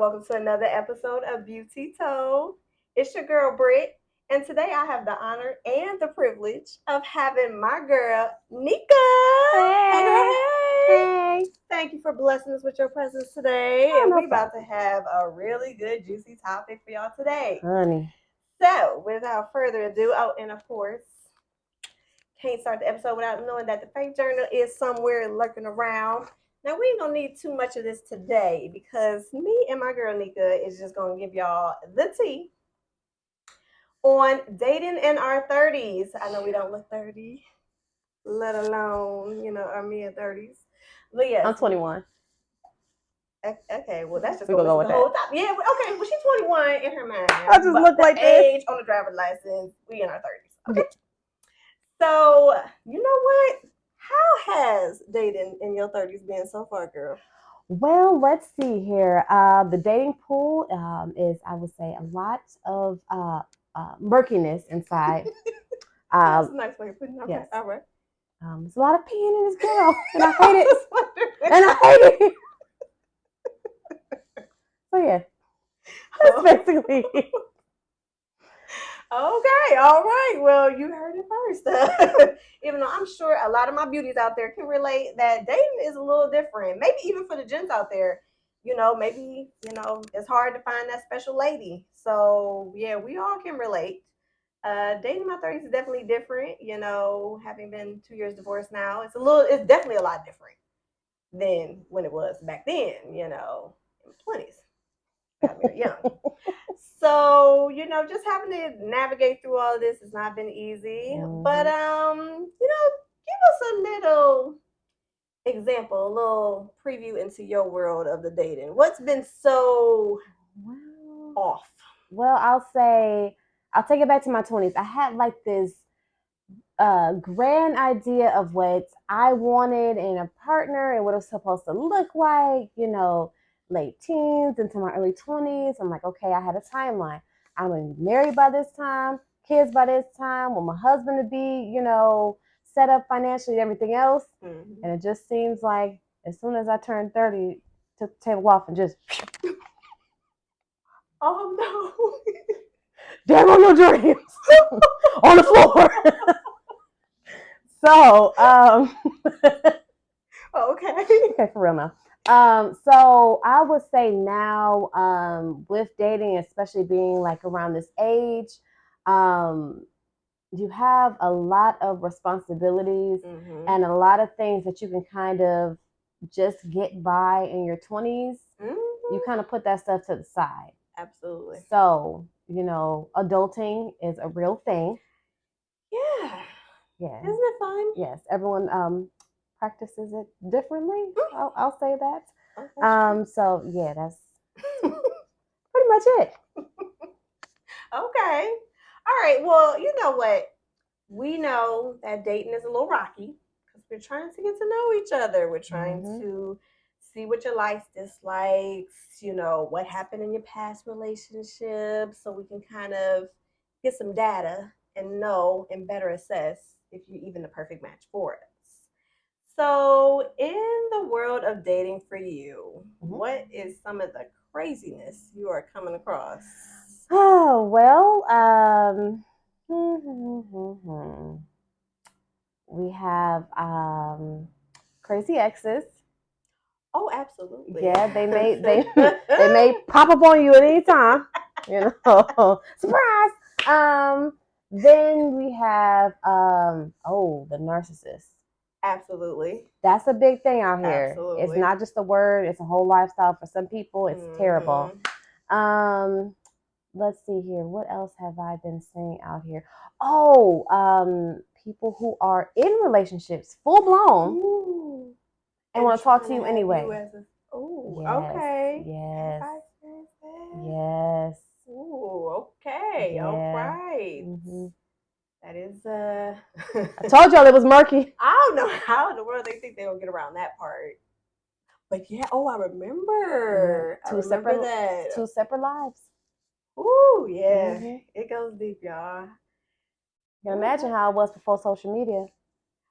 welcome to another episode of Beauty Told. It's your girl Britt, and today I have the honor and the privilege of having my girl Nica. Hey, girl, Hey, hey! hey. Thank you for blessing us with your presence today, Oh, and no we about to problem. have a really good, juicy topic for y'all today. Honey. So, without further ado, and of course, can't start the episode without knowing that the fake journal is somewhere lurking around. Now we ain't gonna need too much of this today because me and my girl Nica is just gonna give y'all the tea on dating in our 30s. I know we don't look 30, let alone, our mid 30s. But yes. I'm 21. Okay, well that's just We gonna go with the whole that. time. Yeah, okay, well she's 21 in her mind. I just but look the like this. age on the driver's license, we in our 30s. Okay. So, you know what? How has dating in your 30s been so far, girl? Well, let's see here. The dating pool is, I would say, a lot of murkiness inside. That's a nice way of putting it. Okay, Yes. all right. There's a lot of peeing in this girl, and I hate it. And I hate it. So yeah, that's basically it. Okay, all right. Well, you heard it first. Even though I'm sure a lot of my beauties out there can relate that dating is a little different. Maybe even for the gents out there, maybe, it's hard to find that special lady. So, yeah, we all can relate. Dating in my 30s is definitely different, having been 2 years divorced now. It's definitely a lot different than when it was back then, in my 20s. Got married young. So, just having to navigate through all of this has not been easy. Mhm. But give us a little example, a little preview into your world of the dating. What's been so off? Well, I'll take it back to my 20s. I had like this grand idea of what I wanted in a partner and what it was supposed to look like, late teens into my early 20s. I'm like, okay, I had a timeline. I'm going to be married by this time, kids by this time, want my husband to be, set up financially and everything else. Mm-hmm. And it just seems like as soon as I turned 30, took the table off and just oh no. Damn on your dreams on the floor. So, okay, for real now. So I would say now, with dating, especially being like around this age, you have a lot of responsibilities and a lot of things that you can kind of just get by in your 20s. You kind of put that stuff to the side. Absolutely. So, adulting is a real thing. Yeah. Yeah. Isn't it fun? Yes. Everyone practices it differently. I'll say that. Oh, so yeah, that's pretty much it. Okay. All right. Well, you know what? We know that dating is a little rocky because we're trying to get to know each other. We're trying to see what your likes, dislikes, what happened in your past relationships, so we can kind of get some data and know and better assess if you're even the perfect match for us. So, in the world of dating for you, what is some of the craziness you are coming across? Oh, well, we have crazy exes. Oh, absolutely. Yeah, they may pop up on you at any time. Surprise. Then we have the narcissists. Absolutely. That's a big thing out here. Absolutely. It's not just a word, it's a whole lifestyle for some people. It's terrible. Let's see here. What else have I been seeing out here? Oh, people who are in relationships, full blown, and want to talk to you anyway. Oh, yes, okay. Yes. That? Yes. Oh, okay. Yeah. All right. That is I told y'all it was murky. I don't know how in the world they think they're gonna get around that part. But yeah, I remember. Yeah. Two separate lives. Ooh, yeah. It goes deep, y'all. You can imagine how it was before social media.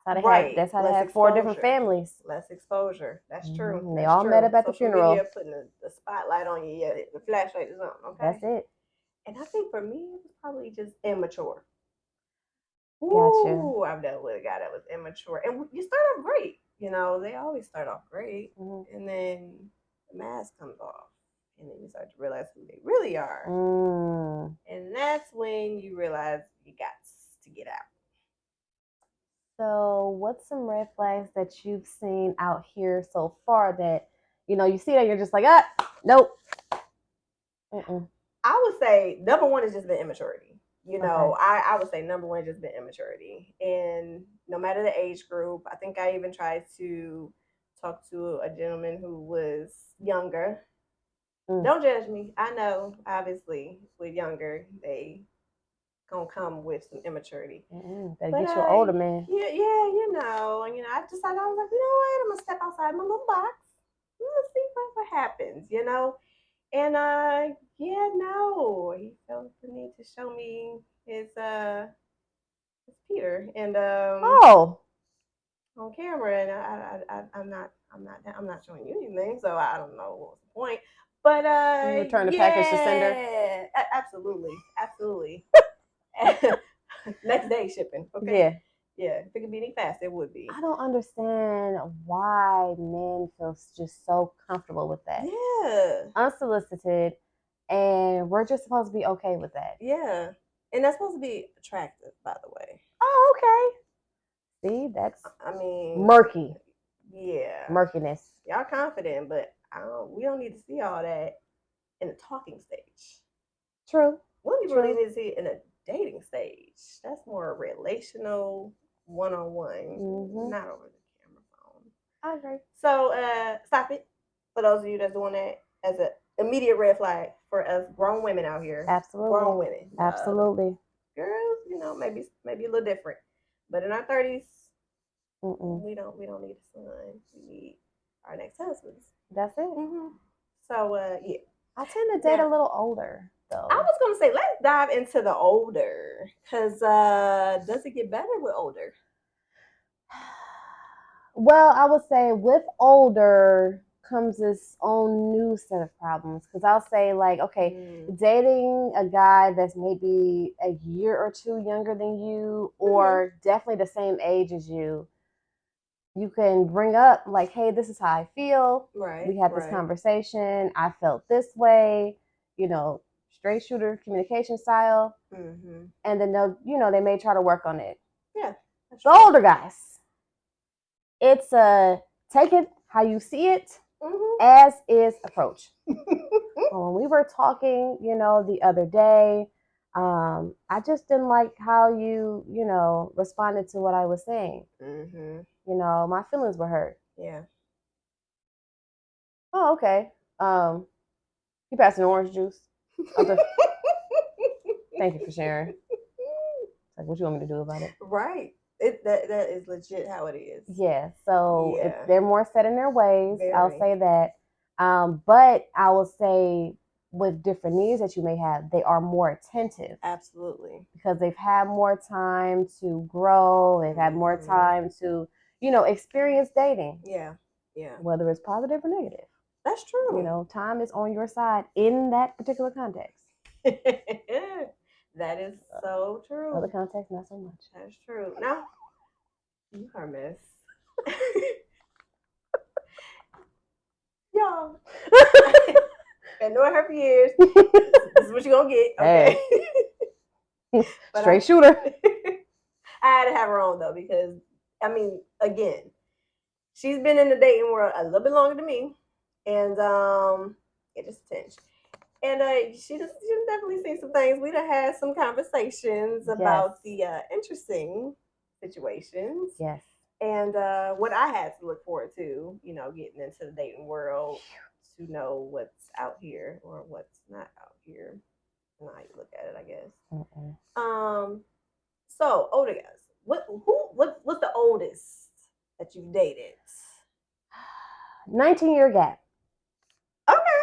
That's how they have 4 different families. Less exposure. That's true. Mm-hmm. They all met up at the funeral. Media putting the spotlight on you. Yeah, the flashlight is on. Okay, that's it. And I think for me, it was probably just immature. Gotcha. Ooh, I've dealt with a guy that was immature, and you start off great. They always start off great, and then the mask comes off, and then you start to realize who they really are, and that's when you realize you got to get out. So, what's some red flags that you've seen out here so far that you see that you're just like, nope. I would say number one is just the immaturity. Okay. I would say number one just been immaturity. And no matter the age group, I think I even tried to talk to a gentleman who was younger. Don't judge me. I know, obviously, with younger, they gonna come with some immaturity. Better get you an older man. Yeah, I decided, I was like, you know what? I'm gonna step outside my little box. Let's see what happens, And he felt the need to show me his Peter and on camera, and I'm not showing you anything, so I don't know what was the point. But you return the package to sender. Absolutely. Next day shipping. Okay. Yeah. Yeah, if it could be any faster, it would be. I don't understand why men feel just so comfortable with that. Yeah. Unsolicited, and we're just supposed to be okay with that. Yeah. And that's supposed to be attractive, by the way. Oh, okay. See, that's murky. Yeah. Murkiness. Y'all confident, but we don't need to see all that in the talking stage. True. We really need to see it in a dating stage. That's more relational, one-on-one, not over the camera phone. I agree. So stop it. For those of you that's doing that as an immediate red flag for us grown women out here. Absolutely. Grown women. Absolutely. Girls, maybe a little different. But in our 30s, we don't need a son. We need our next husbands. That's it. So yeah. I tend to date a little older. though. I was gonna say, let's dive into the older, because does it get better with older? Well, I would say with older comes its own new set of problems. Because I'll say, like, okay, dating a guy that's maybe a year or two younger than you, or definitely the same age as you, you can bring up, like, hey, this is how I feel. Right. We had this conversation. I felt this way, straight shooter communication style. And then they may try to work on it. Yeah. The older guys, it's take it how you see it, as is approach. When we were talking, the other day, I just didn't like how you, responded to what I was saying. My feelings were hurt. Yeah. Oh, okay. You passing orange juice? Okay. Thank you for sharing. Like, what you want me to do about it? Right. That is legit how it is. Yeah. So if they're more set in their ways, I'll say that. But I will say, with different needs that you may have, they are more attentive. Absolutely. Because they've had more time to grow. They've had more time to, experience dating. Yeah. Yeah. Whether it's positive or negative. That's true. Time is on your side in that particular context. That is so true. Other context, not so much. That's true. Now, you are a mess. Y'all. Been knowing her for years. This is what you're going to get. Okay. Hey. Straight shooter. I had to have her on, though, because, again, she's been in the dating world a little bit longer than me. And it just a tinge. And she definitely seen some things. We done had some conversations about the interesting situations. Yes. And what I had to look forward to, getting into the dating world, to know what's out here or what's not out here. And how you look at it, I guess. So older guys, what's the oldest that you've dated? 19-year gap. Okay.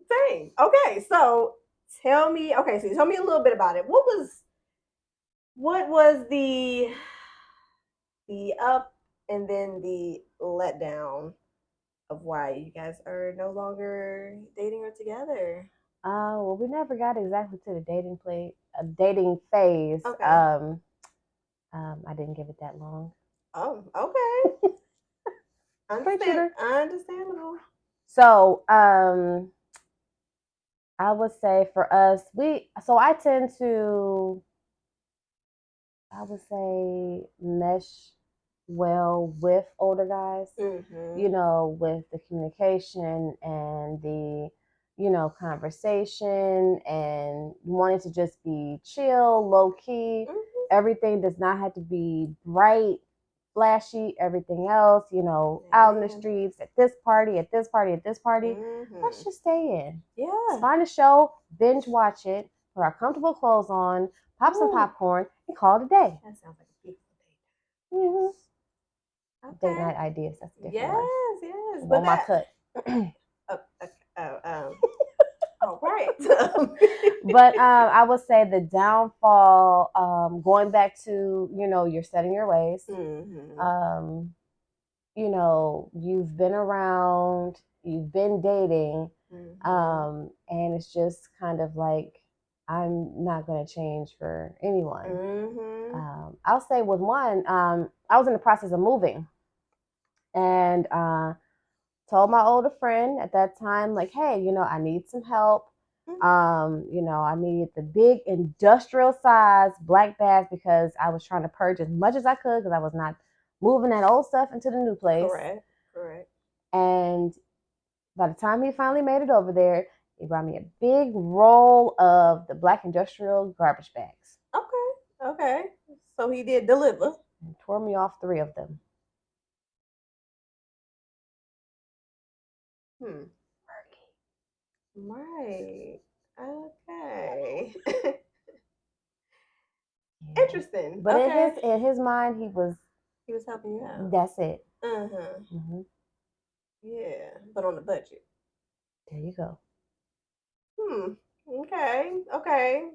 Dang. Okay, so tell me a little bit about it. What was What was the up and then the letdown of why you guys are no longer dating or together? Well, we never got exactly to the dating phase. Okay. I didn't give it that long. Oh, okay. Straight shooter. Understandable. So, I would say for us, so I tend to, I would say, mesh well with older guys, Mm-hmm. with the communication and the, conversation and wanting to just be chill, low key. Mm-hmm. Everything does not have to be bright, flashy, everything else, out in the Amen. streets, at this party, at this party, at this party. Mm-hmm. Let's just stay in. Let's Yeah. find a show, binge watch it, put our comfortable clothes on, pop some Ooh, popcorn, and call it a day. that sounds like a beautiful day. Mm-hmm. Yes. Date Okay. night ideas. That's a different one. Yes, yes. I'm But on my that cut. oh, all right. But I would say the downfall, going back to, you're setting your ways. Mm-hmm. Um, you've been around, you've been dating, Mm-hmm. and it's just kind of like, I'm not going to change for anyone. Mm-hmm. I'll say with one, I was in the process of moving and told my older friend at that time, like, hey, I need some help. I needed the big industrial size black bags because I was trying to purge as much as I could because I was not moving that old stuff into the new place. Correct. Correct. And by the time he finally made it over there, he brought me a big roll of the black industrial garbage bags Okay. Okay. So he did deliver. and tore me off 3 of them. Hmm. Right. Okay. Yeah. Interesting. But Okay. in his mind, He was helping you out. that's it. Uh-huh. Hmm. Yeah. But on the budget. There you go. Hmm. Okay. Okay.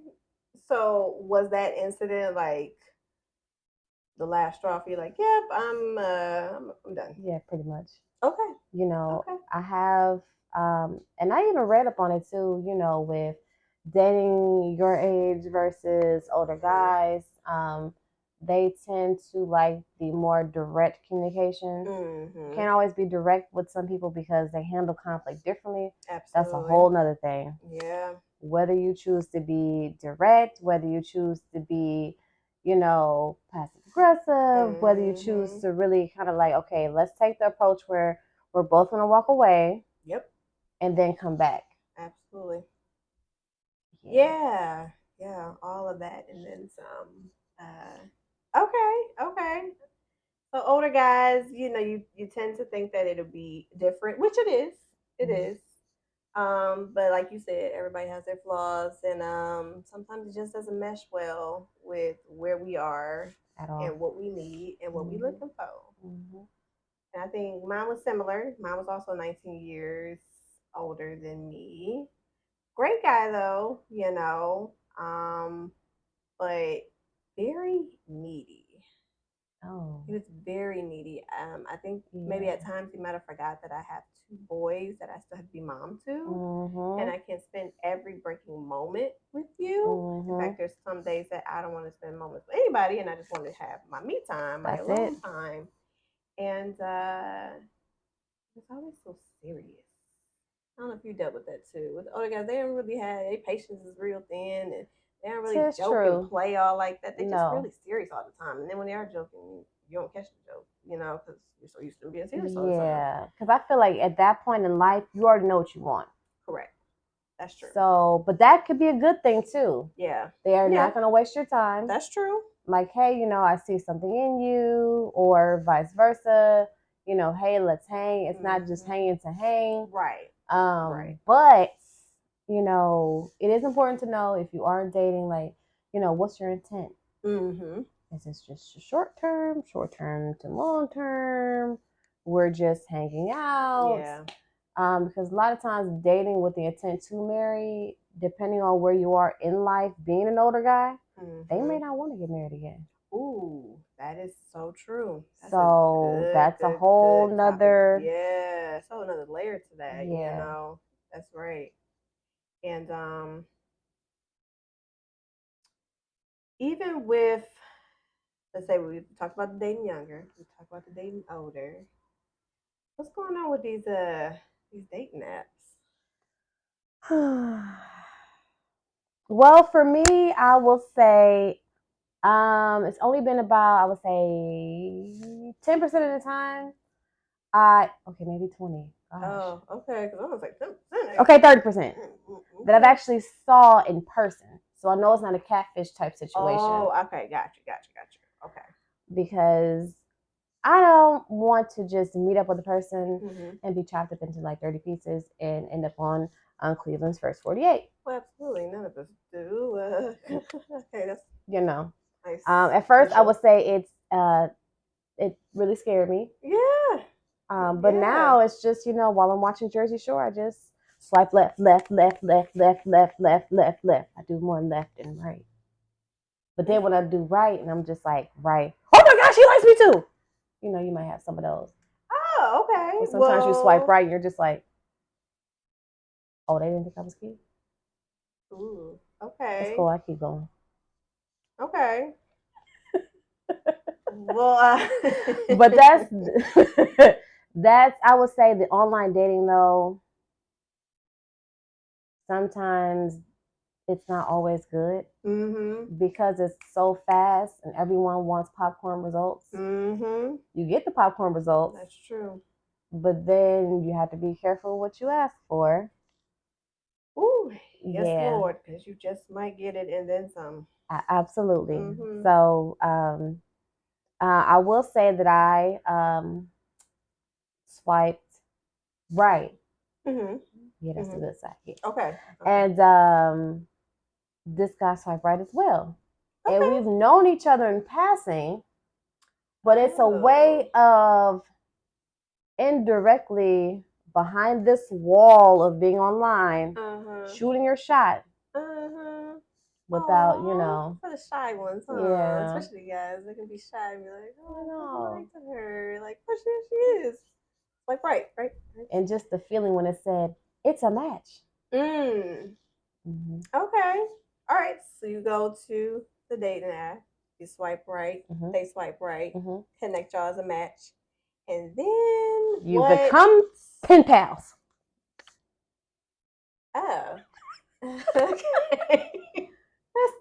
So was that incident like the last straw for you? Like, yep, I'm done. Yeah, pretty much. Okay. Okay. I have, and I even read up on it too, with dating your age versus older Mm-hmm. guys. They tend to like the more direct communication. Mm-hmm. Can't always be direct with some people because they handle conflict differently. That's a Absolutely. whole nother thing. Yeah. Whether you choose to be direct, whether you choose to be, passive aggressive, whether you choose Mm-hmm. to really kind of like, okay, let's take the approach where we're both going to walk away Yep. and then come back. Absolutely. Yeah. Yeah. Yeah. All of that and then some. Okay. Okay. So older guys, you tend to think that it'll be different, which it is. It Mhm. is. But like you said, everybody has their flaws, and sometimes it just doesn't mesh well with where we are At all. and what we need and what we Mm-hmm. looking for. Mm-hmm. And I think mine was similar. Mine was also 19 years older than me. Great guy though, but very needy. Oh, He was very needy. I think maybe yeah. at times he might have forgot that I have 2 boys that I still have to be mom to, and Mm-hmm. I can't spend every breaking moment with you. In Mm-hmm. fact, there's some days that I don't want to spend moments with anybody, and I just want to have my me time, my That's it. alone time, and it's always so serious. I don't know if you dealt with that too. With the older guys, they don't really have their patience is real thin, and they don't really Tis joke and true. play all like that. They just No. really serious all the time. And then when they are joking, you don't catch the joke, because you're so used to being serious all the time. Yeah. Because I feel like at that point in life, you already know what you want. Correct. That's true. So, but that could be a good thing too. Yeah. They are Yeah. not going to waste your time. That's true. Like, hey, I see something in you, or vice versa. Hey, let's hang. It's not just hanging to hang. Right. Right. But it is important to know if you are dating, like, what's your intent? Mm-hmm. Is this just short term to long term? We're just hanging out. Yeah. Because a lot of times dating with the intent to marry, depending on where you are in life, being an older guy, they may not want to get married again. Ooh, that is so true. That's that's a whole nother. Yeah, so another layer to that. Yeah. That's right. And even with, let's say we talked about the dating younger, we talked about the dating older. What's going on with these dating apps? Well, for me, I will say it's only been about, I would say, 10% of the time. Okay, maybe 20. Gosh. Oh, okay. Because I was like 10%. Okay, 30% Okay. that I've actually saw in person. So I know it's not a catfish type situation. Oh, okay. Gotcha. Okay. Because I don't want to just meet up with a person and be chopped up into like 30 pieces and end up on Cleveland's First 48. Well, absolutely. None of us do. Okay, that's nice. At first, I would say it really scared me. Yeah. But now it's just, while I'm watching Jersey Shore, I just swipe left. I do more left than right. But then when I do right, and I'm just like, right, oh my gosh, he likes me too. You might have some of those. Oh, okay. And sometimes you swipe right, and you're just like, oh, they didn't think I was cute. Ooh, okay. That's cool. I keep going. Okay. Well, but that's I would say the online dating though. Sometimes it's not always good because it's so fast and everyone wants popcorn results. You get the popcorn results. That's true. But then you have to be careful what you ask for. Ooh, yes, Lord, because you just might get it and then some. Absolutely. So I will say that I swiped right. Yeah, that's the good side. Yeah. Okay. And this guy swiped right as well. Okay. And we've known each other in passing, but it's a way of indirectly behind this wall of being online, shooting your shot. Without, for the shy ones, huh? Yeah. Especially the guys, they can be shy and be like, oh, I like to her. Like, oh, she is. Like, right. And just the feeling when it said, it's a match. Okay. All right. So you go to the dating app, you swipe right, they swipe right, connect y'all as a match, and then you become pen pals. Oh. Okay.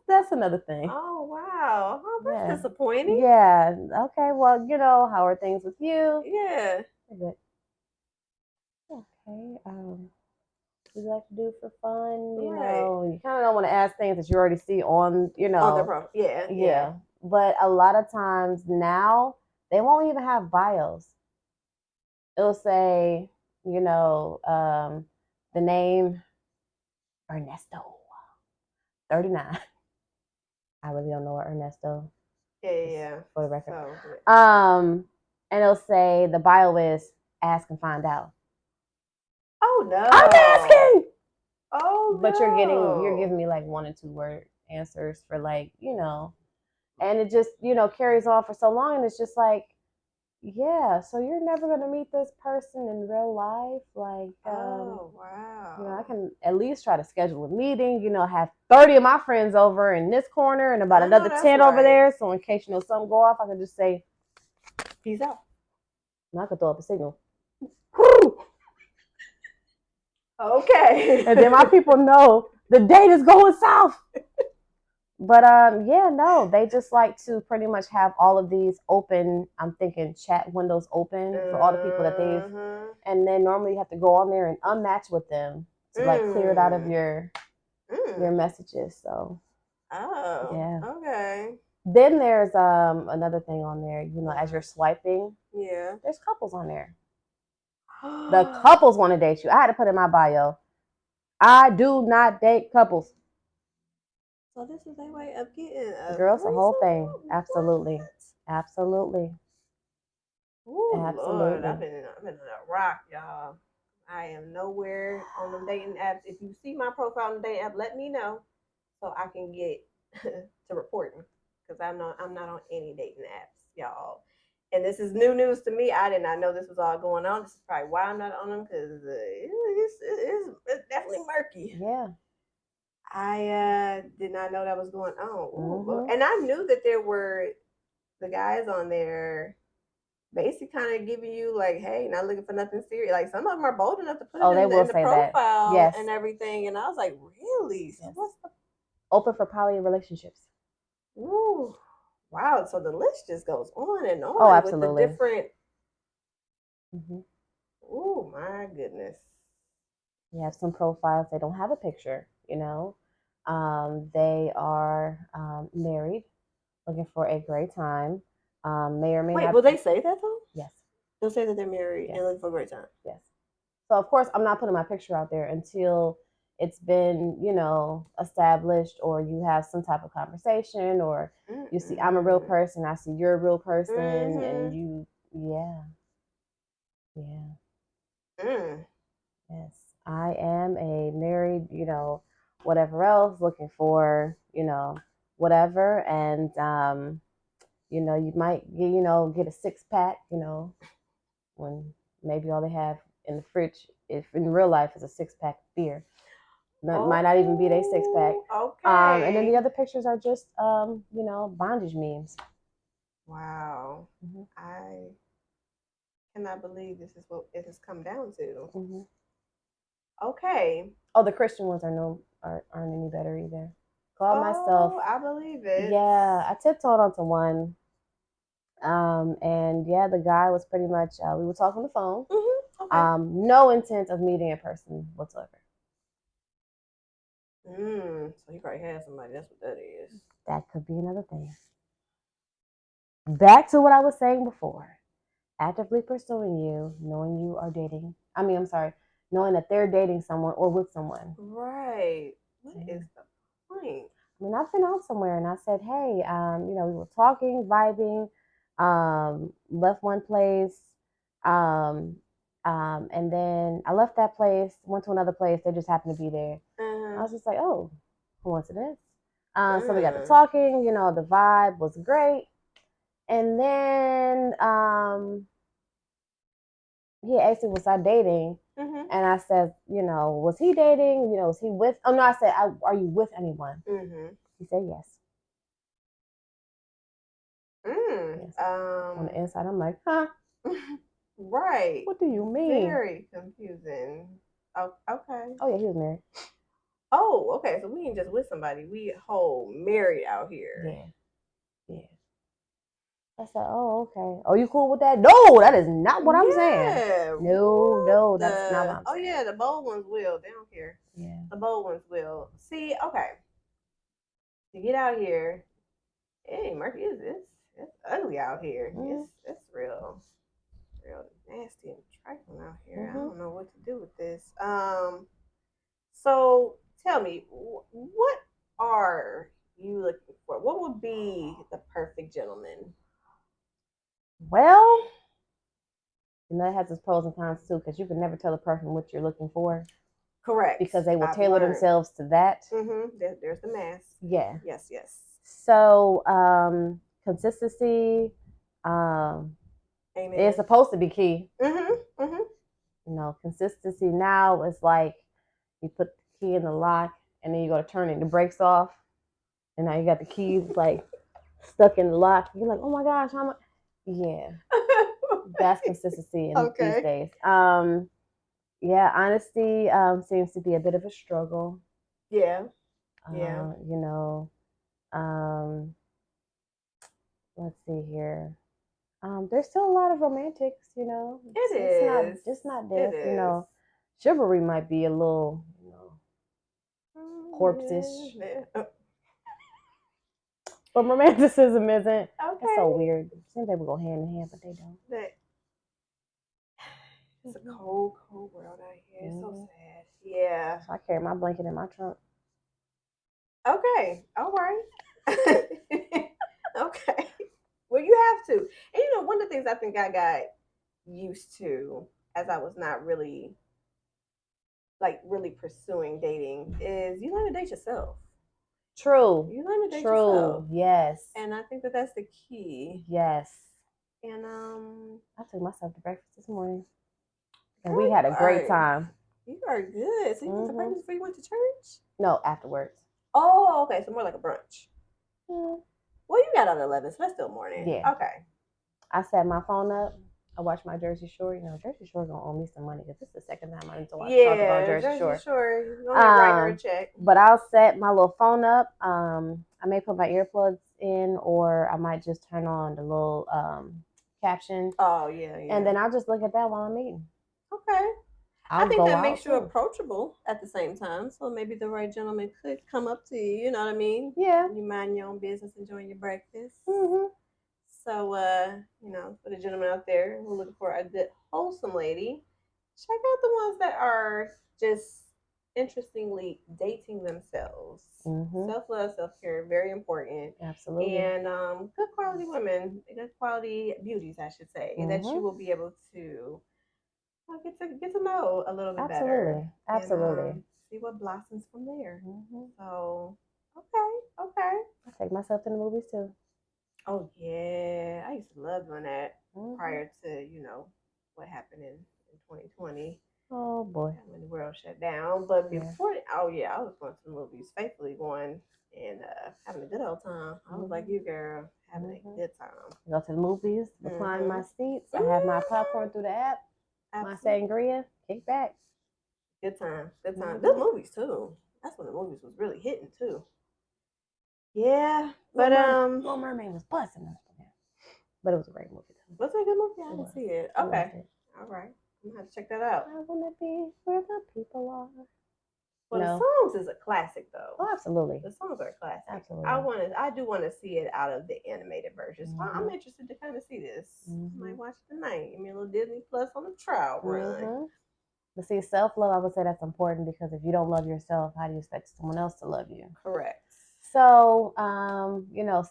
That's another thing. Oh wow. Oh, that's disappointing. Yeah. Okay. Well, how are things with you? Yeah. Okay. What do you like to do for fun? You kind of don't want to ask things that you already see on, on their profile. Yeah. But a lot of times now they won't even have bios. It'll say, the name Ernesto, 39. I really don't know what Ernesto. Yeah. For the record. And it'll say the bio is ask and find out. Oh no. I'm asking. Oh but you're giving me like 1 and 2 word answers for like, and it just, carries on for so long, and it's just like, yeah, so you're never gonna meet this person in real life. Like, oh wow. I can at least try to schedule a meeting, have 30 of my friends over in this corner and about another 10 over there. So in case something go off, I can just say, peace out. And I could throw up a signal. Okay. And then my people know the date is going south. But they just like to pretty much have all of these open, I'm thinking chat windows open for all the people that they've, and then normally you have to go on there and unmatch with them to like clear it out of your messages. So okay. Then there's another thing on there, as you're swiping, there's couples on there. The couples want to date you. I had to put in my bio, I do not date couples. So this is a way of getting girls, the whole thing. Absolutely. Absolutely. Ooh, Lord, I've been in a rock, y'all. I am nowhere on the dating apps. If you see my profile on the dating app, let me know so I can get to reporting because I'm not on any dating apps, y'all. And this is new news to me. I did not know this was all going on. This is probably why I'm not on them because it's definitely murky. Yeah. I did not know that was going on. Mm-hmm. And I knew that there were the guys on there basically kind of giving you like, hey, not looking for nothing serious. Like some of them are bold enough to put it They will in the say that. profile Yes. and everything. And I was like, really? So Yes. what's the Open for poly relationships? Ooh, wow. So the list just goes on and on Oh, with absolutely. the different. Mm-hmm. Oh my goodness. You have some profiles, they don't have a picture, you know. They are married, looking for a great time. May or may Wait, not. will they say that though? Yes. They'll say that they're married Yes. and looking for a great time. Yes. So of course I'm not putting my picture out there until it's been, you know, established, or you have some type of conversation, or you see I'm a real person, I see you're a real person, and you, yeah. Yes, I am a married, you know, whatever else, looking for, you know, whatever, and you know, you might you know, get a 6-pack, you know, when maybe all they have in the fridge, if in real life, is a 6-pack of beer. That might not even be their 6-pack. Okay. And then the other pictures are just, you know, bondage memes. Wow. Mm-hmm. I cannot believe this is what it has come down to. Mm-hmm. Okay. Oh, the Christian ones aren't any better either. Call myself. I believe it. Yeah, I tiptoed onto one. And yeah, the guy was pretty much, we were talking on the phone. Mm-hmm. Okay. No intent of meeting in person whatsoever. So he probably had somebody. That's what that is. That could be another thing. Back to what I was saying before. Actively pursuing you, knowing you are dating. Knowing that they're dating someone or with someone. Right. What is the point? I mean, I've been out somewhere and I said, hey, you know, we were talking, vibing, left one place, and then I left that place, went to another place. They just happened to be there. I was just like, oh, coincidence. So we got to talking, you know, the vibe was great. And then he asked me, was I dating? Mm-hmm. And I said, you know, was he dating? You know, was he with? Oh, no, I said, are you with anyone? Mm-hmm. He said yes. Yes. On the inside, I'm like, huh? Right. What do you mean? Very confusing. Oh, okay. Oh, yeah, he was married. Oh, okay. So we ain't just with somebody. We whole married out here. Yeah. Yeah. I said, oh, okay. Oh, you cool with that? No, that is not what I'm saying. No, that's not what I'm saying. Oh, yeah, the bold ones will. They don't care. Yeah. The bold ones will. See, okay. To get out here, hey, Murphy, it's ugly out here. Mm-hmm. It's real nasty and trifling out here. Mm-hmm. I don't know what to do with this. So tell me, what are you looking for? What would be the perfect gentleman? Well, and that has its pros and cons too, because you can never tell a person what you're looking for. Correct. Because they will tailor themselves to that. Mm-hmm. There's the mask. Yeah. Yes. So, consistency is supposed to be key. Mm-hmm. Mm-hmm. You know, consistency now is like you put the key in the lock and then you go to turn it, the brakes off, and now you got the key like stuck in the lock. You're like, oh my gosh, how much? Yeah. That's consistency these days. Yeah, honesty seems to be a bit of a struggle. Yeah. You know, let's see here. There's still a lot of romantics, you know. It's not death, you know. Chivalry might be a little, you know, corpse-ish. Yeah. But romanticism isn't. Okay. It's so weird. Some people go hand in hand, but they don't. It's a cold world out here. It's so sad. Yeah. So I carry my blanket in my trunk. Okay. All right. Okay. Well, you have to. And you know, one of the things I think I got used to as I was not really pursuing dating is you learn to date yourself. True. You learn to date True. yourself. Yes. And I think that that's the key. Yes. And I took myself to breakfast this morning, and we had a great time. You are good. So you went to breakfast before you went to church? No, afterwards. Oh, okay. So more like a brunch. Mm. Well, you got out at 11, so that's still morning. Yeah. Okay. I set my phone up. I watched my Jersey Shore. You know, Jersey Shore gonna owe me some money because this is the second time I need to watch talk about Jersey Shore. You're gonna write her a check. But I'll set my little phone up. I may put my earplugs in, or I might just turn on the little caption. Oh yeah. And then I'll just look at that while I'm eating. Okay. I think that makes you approachable at the same time. So maybe the right gentleman could come up to you. You know what I mean? Yeah. You mind your own business, enjoying your breakfast. Mm-hmm. So, for the gentlemen out there who are looking for a good, wholesome lady, check out the ones that are just interestingly dating themselves. Self-love, self-care, very important. Absolutely. And good quality women, good quality beauties, I should say, that you will be able to get to know a little bit better. Absolutely. And, see what blossoms from there. So, okay. I take myself to the movies too. Oh yeah, I used to love doing that prior to what happened in 2020. Oh boy, when the world shut down. But before, I was going to the movies, faithfully going and having a good old time. I was like you, girl, having a good time. Go to the movies, recline my seats. I have my popcorn through the app, my sangria, kick back. Good time, good time. Good movies too. That's when the movies was really hitting too. Yeah, but Little Mermaid was busting us, but it was a great movie. Was it a good movie? I didn't see it. Okay, all right. I'm gonna have to check that out. I wanna be where the people are. Well, the songs is a classic though. Oh, absolutely. The songs are a classic. Absolutely. I do want to see it out of the animated version. So I'm interested to kind of see this. I might watch it tonight. Give me a little Disney Plus on the trial run. But see, self-love, I would say that's important, because if you don't love yourself, how do you expect someone else to love you? Correct. So,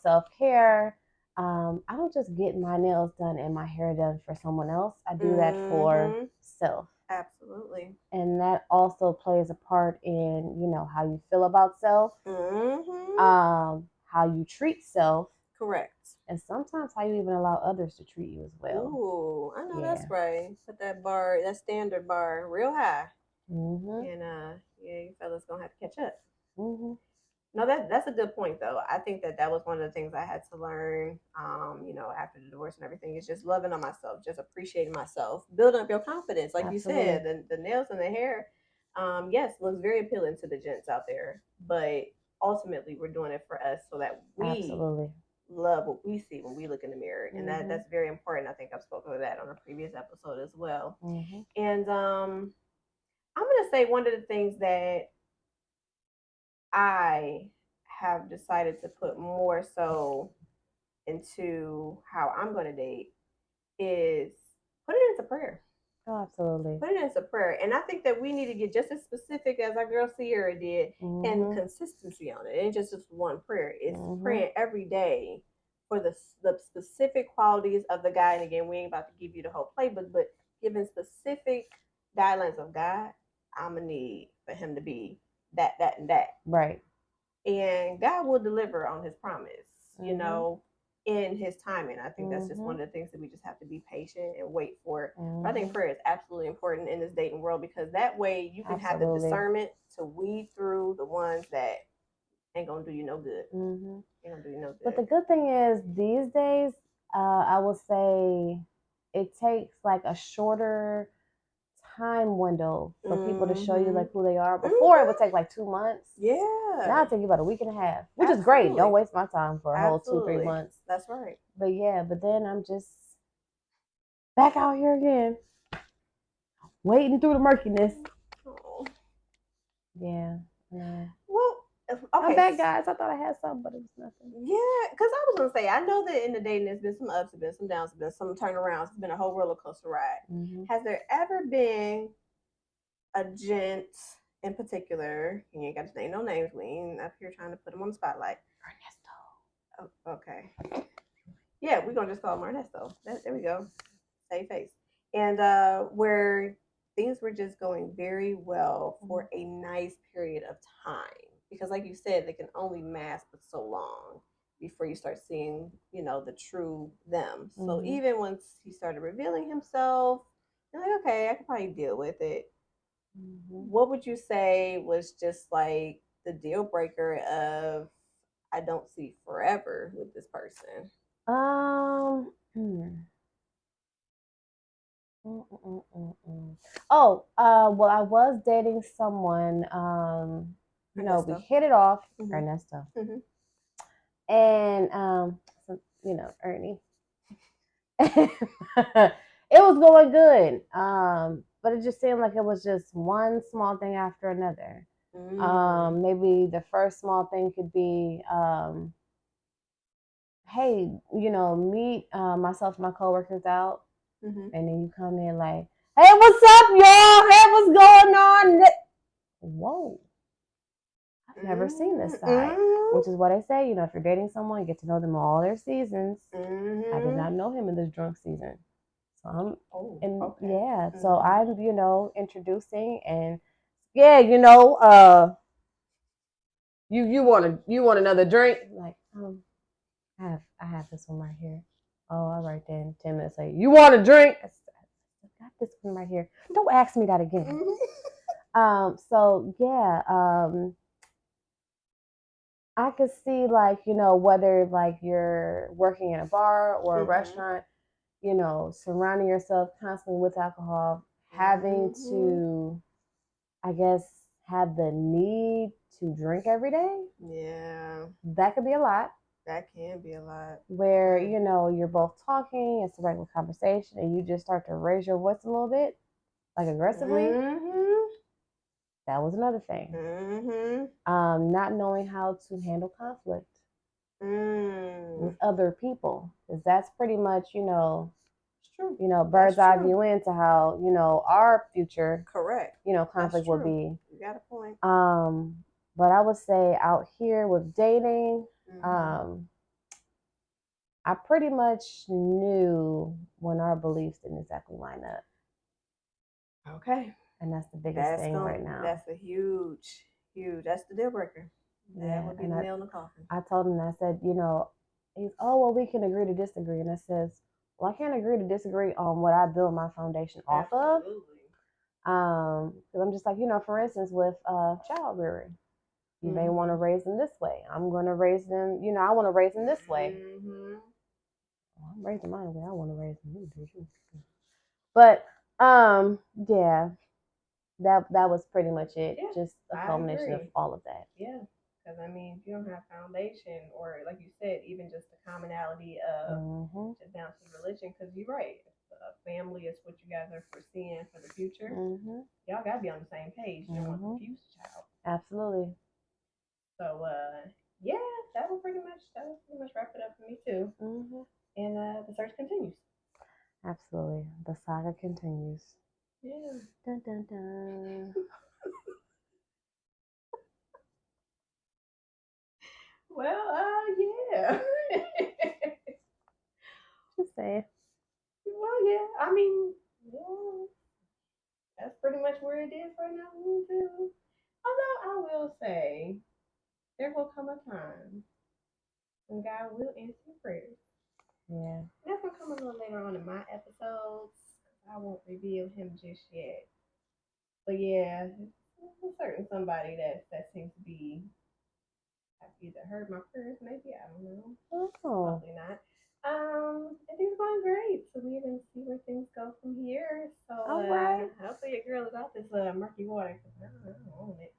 self-care. I don't just get my nails done and my hair done for someone else. I do that for self. Absolutely. And that also plays a part in, how you feel about self, how you treat self. Correct. And sometimes how you even allow others to treat you as well. Ooh, I know that's right. Put that bar, that standard bar, real high. And you fellas gonna have to catch up. No, that's a good point though. I think that was one of the things I had to learn, after the divorce and everything, is just loving on myself, just appreciating myself, building up your confidence. Like Absolutely. You said, the nails and the hair, yes, looks very appealing to the gents out there, but ultimately we're doing it for us so that we Absolutely. Love what we see when we look in the mirror, and that's very important. I think I've spoken of that on a previous episode as well. And I'm gonna say one of the things that I have decided to put more so into how I'm going to date is put it into prayer. Oh, absolutely. Put it into prayer. And I think that we need to get just as specific as our girl Sierra did and consistency on it. It ain't just one prayer. It's praying every day for the specific qualities of the guy. And again, we ain't about to give you the whole playbook, but giving specific guidelines of God, I'm going to need for him to be that, and that. Right. And God will deliver on his promise, in his timing. I think that's just one of the things that we just have to be patient and wait for. But I think prayer is absolutely important in this dating world, because that way you can have the discernment to weed through the ones that ain't gonna do you no good. Ain't gonna do you no good. But the good thing is, these days, I will say it takes like a shorter time window for people to show you like who they are. Before it would take like 2 months. Yeah. Now it take you about a week and a half, which is great. Don't waste my time for a whole 2-3 months. That's right. But then I'm just back out here again, wading through the murkiness. Oh. Yeah. Well, okay. I'm back, guys. I thought I had something, but it was nothing. Yeah, because I was gonna say, I know that in the dating there's been some ups, there's been some downs, there's been some turnarounds. It's been a whole roller coaster ride. Has there ever been a gent in particular? You ain't got to name no names. We ain't up here trying to put him on the spotlight. Ernesto. Oh, okay. Yeah, we're gonna just call him Ernesto. There we go. Save face. And where things were just going very well for a nice period of time. because like you said, they can only mask for so long before you start seeing, the true them. So even once he started revealing himself, you're like, okay, I can probably deal with it. What would you say was just like the deal breaker of I don't see forever with this person? Hmm. Oh, well, I was dating someone. We Ernesto. hit it off, Mhm. Ernesto, Mhm. and Ernie. It was going good, but it just seemed like it was just one small thing after another. Maybe the first small thing could be, hey, meet myself and my coworkers out, and then you come in like, hey, what's up, y'all? Hey, what's going on? Whoa. I've never seen this side, which is what I say. If you're dating someone, you get to know them all their seasons. I did not know him in this drunk season. So so I'm, introducing, and you want another drink? Like, I have this one right here. Oh, all right then. 10 minutes later, you want a drink? I got this one right here. Don't ask me that again. So yeah, I could see, like, whether like you're working in a bar or a restaurant, surrounding yourself constantly with alcohol, having to, I guess, have the need to drink every day. Yeah. That could be a lot. That can be a lot. Where, you're both talking, it's a regular conversation, and you just start to raise your voice a little bit, like aggressively. That was another thing. Not knowing how to handle conflict with other people, because that's pretty much, it's true. Bird's eye view into how, our future, correct, conflict will be. You got a point. But I would say out here with dating, I pretty much knew when our beliefs didn't exactly line up. Okay. And that's the biggest thing right now. That's a huge, that's the deal breaker. That would be the nail in the coffin. I told him, I said, he's, oh, well, we can agree to disagree. And I says, well, I can't agree to disagree on what I build my foundation off of. Because I'm just like, for instance, with child rearing, you may want to raise them this way. I'm going to raise them, I want to raise them this way. Well, I'm raising mine the way I want to raise them. But yeah, that was pretty much it. Yeah, just a culmination of all of that. Yeah, because I mean, if you don't have foundation, or like you said, even just the commonality of just down to religion, because you're right. Family is what you guys are foreseeing for the future. Y'all gotta be on the same page. You don't want to confuse the child. Absolutely. So yeah, that will pretty much wrap it up for me too. And the search continues. Absolutely, the saga continues. Yeah. Dun dun dun. Well, yeah. Just say. Well, yeah. I mean, yeah. That's pretty much where it is right now too. Although I will say, there will come a time when God will answer your prayers. Yeah. That's gonna come a little later on in my episodes. I won't reveal him just yet. But yeah, a certain somebody that seems to be have either heard my prayers, maybe, I don't know. Oh. Probably not. And things going great. So we're gonna see where things go from here. So hopefully your girl is out this murky water, because I don't own it.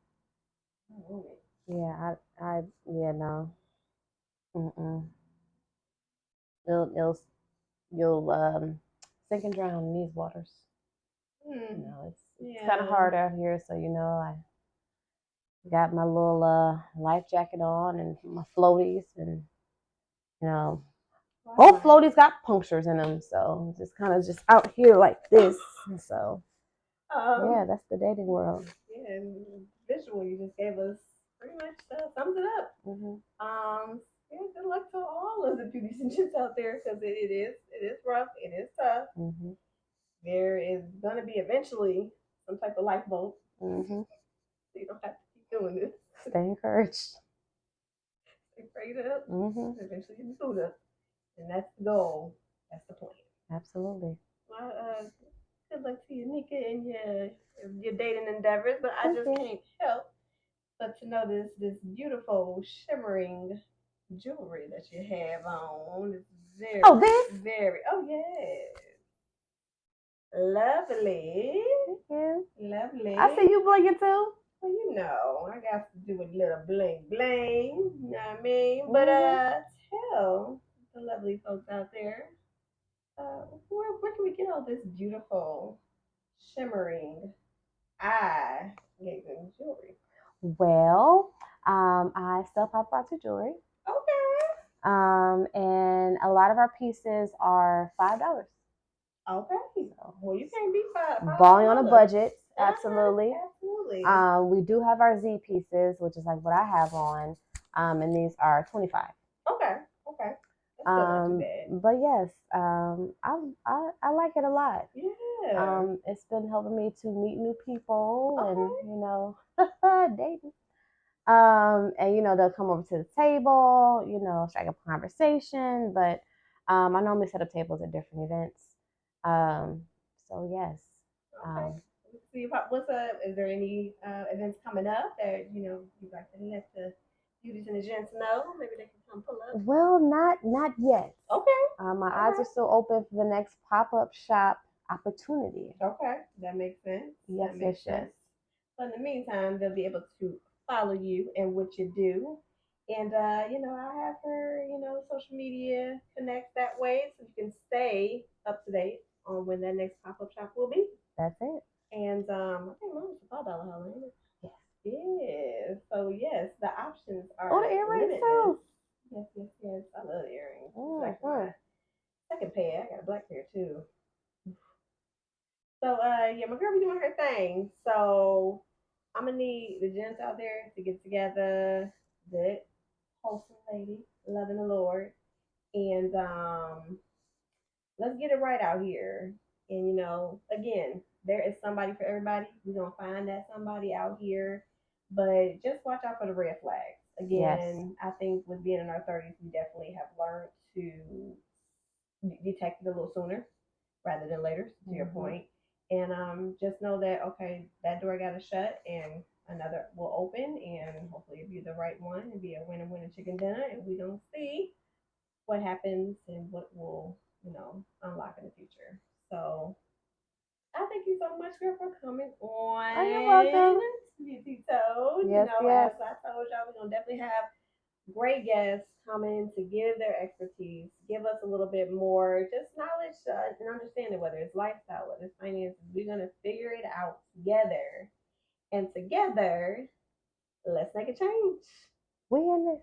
I don't own it. Yeah, yeah, no. You'll sink and drown in these waters. It's kind of hard out here, so I got my little life jacket on and my floaties, and both floaties got punctures in them, so just kind of just out here like this. So yeah, that's the dating world. Yeah, and visual you just gave us pretty much sums it up. Yeah, good luck to all of the beauties and chits out there, because it is rough, it is tough. There is gonna be eventually some type of lifeboat, so you don't have to keep doing this. Stay encouraged. Stay prayed up. Mm-hmm. Eventually get the food up. And that's the goal. That's the plan. Absolutely. Well, good luck to you, Nica, and your dating endeavors. But I just can't help but to notice this beautiful shimmering jewelry that you have on. It's very, very. Oh yes, lovely. Thank you. Lovely. I see you blinging too. Well, you know, I got to do a little bling bling. You know what I mean? But tell the lovely folks out there, where can we get all this beautiful, shimmering, eye gazing jewelry? Well, I sell paparazzi jewelry. Okay. And a lot of our pieces are $5. Okay. So, well, you can't beat five. Balling on a budget. Absolutely. Absolutely. We do have our Z pieces, which is like what I have on. And these are 25. Okay. Okay. That's not too bad. But yes, I like it a lot. Yeah. It's been helping me to meet new people and, you know, dating. And you know, they'll come over to the table, you know, strike up a conversation. But I normally set up tables at different events. So yes. Okay. See what's up? Is there any events coming up that you know you'd like to let the beauties and the gents know? Maybe they can come pull up. Well, not yet. Okay. My eyes are still open for the next pop-up shop opportunity. Okay, that makes sense. Yes, that makes sense. But in the meantime, they'll be able to follow you and what you do. And you know, I have her, you know, social media connect that way so you can stay up to date on when that next pop-up shop will be. That's it. And I think mine was $5 hole, ain't it? Yes. Yeah. So yes, the options are. Oh, the earrings too. Yes. I love the earrings. Mm-hmm. Like second pair. I got a black pair too. So yeah, my girl be doing her thing. So I'm gonna need the gents out there to get together, good, wholesome lady, loving the Lord, and let's get it right out here. And you know, again, there is somebody for everybody. We're gonna find that somebody out here, but just watch out for the red flags. Again, I think with being in our 30s, we definitely have learned to detect it a little sooner rather than later. To your point, and just know that okay, that door got to shut and another will open, and hopefully it'll be the right one and be a winner chicken dinner, and we don't see what happens and what will, you know, unlock in the future. So I thank you so much, girl, for coming on. Oh, you're welcome. Beauty Toad. Yes, you know, yes. as I told y'all, we're gonna definitely have great guests coming to give their expertise, give us a little bit more just knowledge and understanding, whether it's lifestyle, whether it's finances. We're gonna figure it out together, and together, let's make a change. We in this.